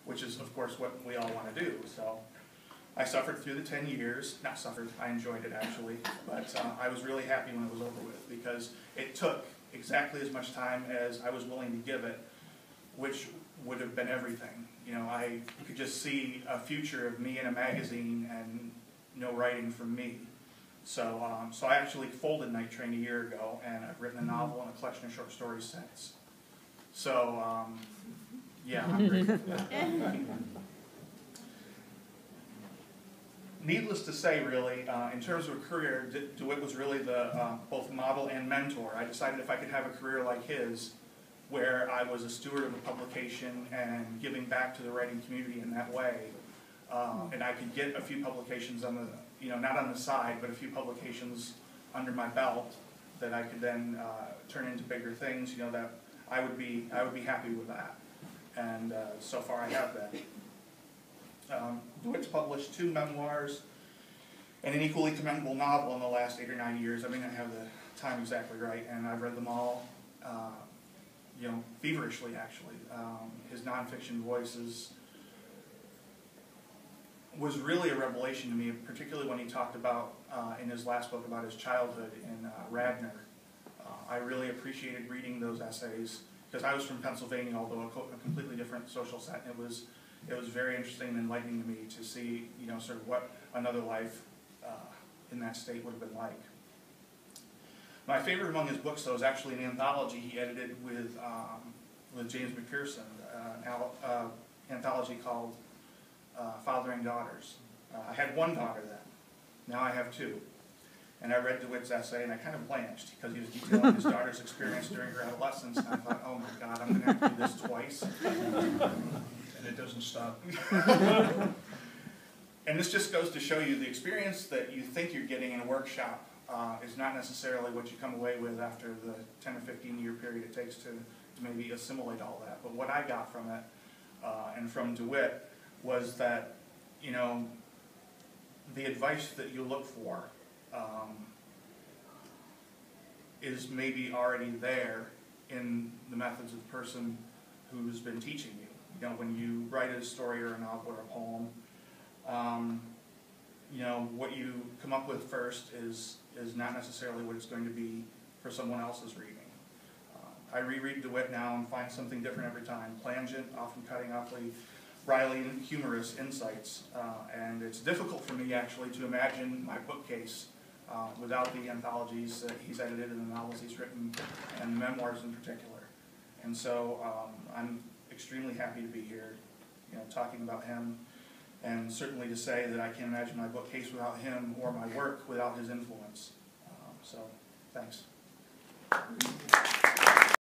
which is, of course, what we all want to do. So I suffered through the 10 years. Not suffered, I enjoyed it actually, but I was really happy when it was over with, because it took exactly as much time as I was willing to give it, which would have been everything. You know, I could just see a future of me in a magazine and no writing from me. So, so I actually folded Night Train a year ago, and I've written a novel and a collection of short stories since. So, yeah, I'm grateful for that. Needless to say, really, in terms of a career, DeWitt was really the both model and mentor. I decided if I could have a career like his, where I was a steward of a publication and giving back to the writing community in that way, and I could get a few publications on the, you know, not on the side, but a few publications under my belt that I could then turn into bigger things. You know, that I would be happy with that, and so far I have that. DeWitt's published 2 memoirs and an equally commendable novel in the last 8 or 9 years. I may not have the time exactly right, and I've read them all, you know, feverishly actually. His nonfiction voice was really a revelation to me, particularly when he talked about, in his last book, about his childhood in Radnor. I really appreciated reading those essays, because I was from Pennsylvania, although a completely different social set. It was very interesting and enlightening to me to see, you know, sort of what another life in that state would have been like. My favorite among his books, though, is actually an anthology he edited with James McPherson, an anthology called Fathering Daughters. I had 1 daughter then. Now I have 2. And I read DeWitt's essay, and I kind of blanched, because he was detailing his daughter's experience during her adolescence, and I thought, oh my God, I'm going to have to do this twice. And it doesn't stop. And this just goes to show you the experience that you think you're getting in a workshop is not necessarily what you come away with after the 10 or 15 year period it takes to maybe assimilate all that. But what I got from it, and from DeWitt, was that, you know, the advice that you look for is maybe already there in the methods of the person who's been teaching you. You know, when you write a story or a novel or a poem, you know, what you come up with first is not necessarily what it's going to be for someone else's reading. I reread DeWitt now and find something different every time. Plangent, often cutting, awfully wryly humorous insights. And it's difficult for me, actually, to imagine my bookcase without the anthologies that he's edited and the novels he's written, and memoirs in particular. And so I'm extremely happy to be here, you know, talking about him, and certainly to say that I can't imagine my bookcase without him, or my work without his influence. So, thanks.